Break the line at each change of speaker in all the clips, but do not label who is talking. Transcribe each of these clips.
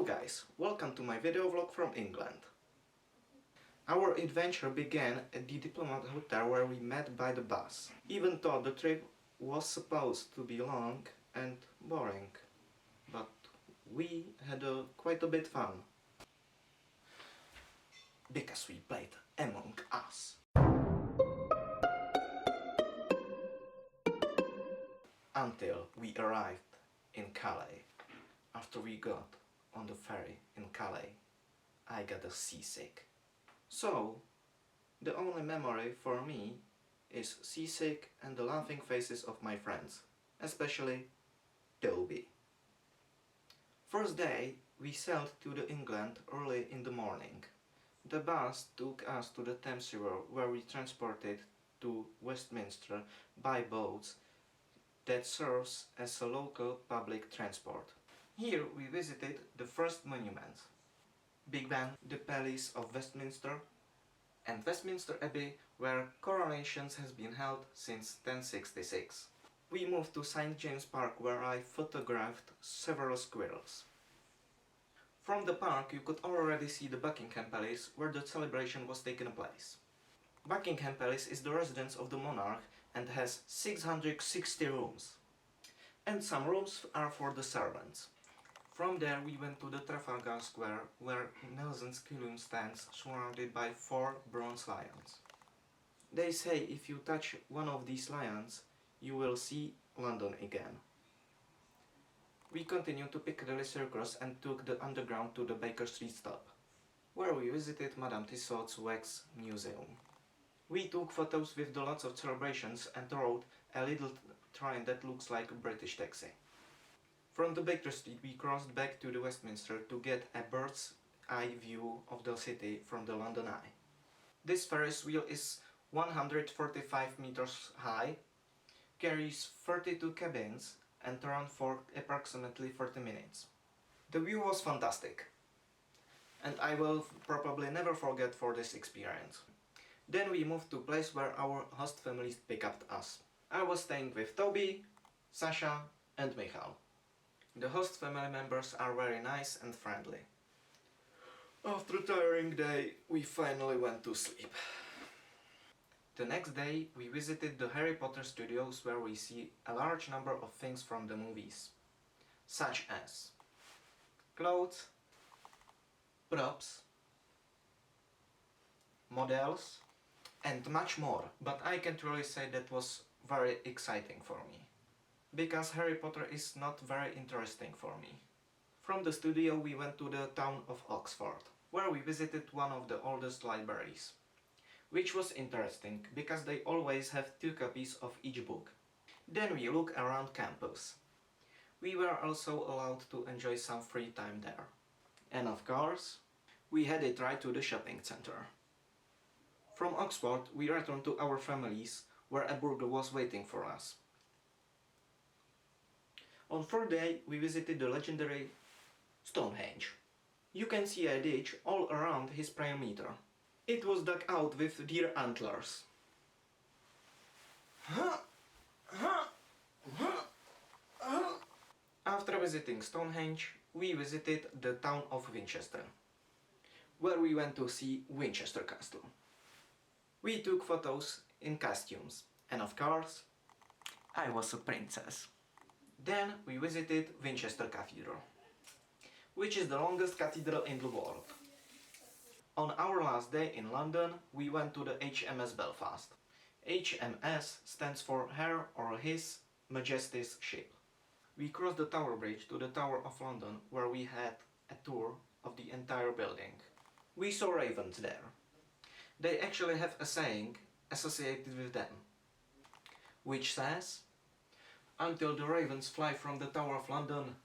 Hello guys, welcome to my video vlog from England. Our adventure began at the Diplomat Hotel where we met by the bus, even though the trip was supposed to be long and boring. But we had quite a bit fun. Because we played Among Us. Until we arrived in Calais. After we got on the ferry in Calais, I got seasick. So, the only memory for me is seasick and the laughing faces of my friends, especially Toby. First day, we sailed to the England early in the morning. The bus took us to the Thames River where we transported to Westminster by boats that serves as a local public transport. Here we visited the first monuments, Big Ben, the Palace of Westminster, and Westminster Abbey, where coronations has been held since 1066. We moved to St. James Park where I photographed several squirrels. From the park you could already see the Buckingham Palace where the celebration was taking place. Buckingham Palace is the residence of the monarch and has 660 rooms. And some rooms are for the servants. From there we went to the Trafalgar Square where Nelson's Killium stands surrounded by 4 bronze lions. They say if you touch one of these lions you will see London again. We continued to Piccadilly Circus and took the underground to the Baker Street stop, where we visited Madame Tussauds Wax Museum. We took photos with the lots of celebrations and rode a little train that looks like a British taxi. From the Baker Street we crossed back to the Westminster to get a bird's eye view of the city from the London Eye. This Ferris wheel is 145 meters high, carries 32 cabins and runs for approximately 40 minutes. The view was fantastic, and I will probably never forget for this experience. Then we moved to a place where our host families picked up us. I was staying with Toby, Sasha and Michal. The host family members are very nice and friendly. After a tiring day, we finally went to sleep. The next day we visited the Harry Potter studios where we see a large number of things from the movies, such as clothes, props, models and much more, but I can't really say that was very exciting for me, because Harry Potter is not very interesting for me. From the studio we went to the town of Oxford, where we visited one of the oldest libraries, which was interesting because they always have 2 copies of each book. Then we looked around campus. We were also allowed to enjoy some free time there. And of course, we had a ride to the shopping center. From Oxford we returned to our families where a burger was waiting for us. On 4th day we visited the legendary Stonehenge. You can see a ditch all around his perimeter. It was dug out with deer antlers. After visiting Stonehenge, we visited the town of Winchester, where we went to see Winchester Castle. We took photos in costumes, and of course, I was a princess. Then we visited Winchester Cathedral, which is the longest cathedral in the world. On our last day in London, we went to the HMS Belfast. HMS stands for Her or His Majesty's Ship. We crossed the Tower Bridge to the Tower of London, where we had a tour of the entire building. We saw ravens there. They actually have a saying associated with them, which says, "Until the ravens fly from the Tower of London,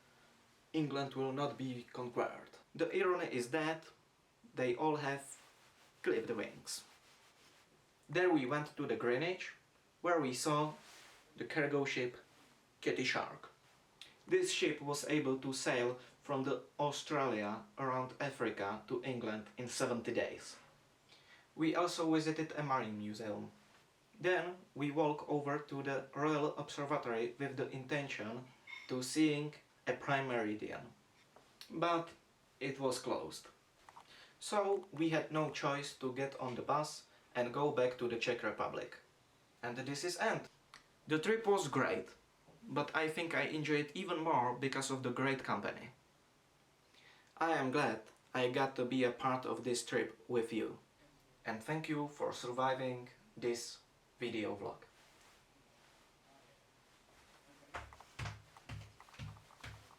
England will not be conquered." The irony is that they all have clipped wings. There we went to the Greenwich, where we saw the cargo ship Kitty Shark. This ship was able to sail from the Australia around Africa to England in 70 days. We also visited a marine museum. Then we walked over to the Royal Observatory with the intention to seeing a prime meridian. But it was closed. So we had no choice to get on the bus and go back to the Czech Republic. And this is end. The trip was great, but I think I enjoyed even more because of the great company. I am glad I got to be a part of this trip with you. And thank you for surviving this video vlog.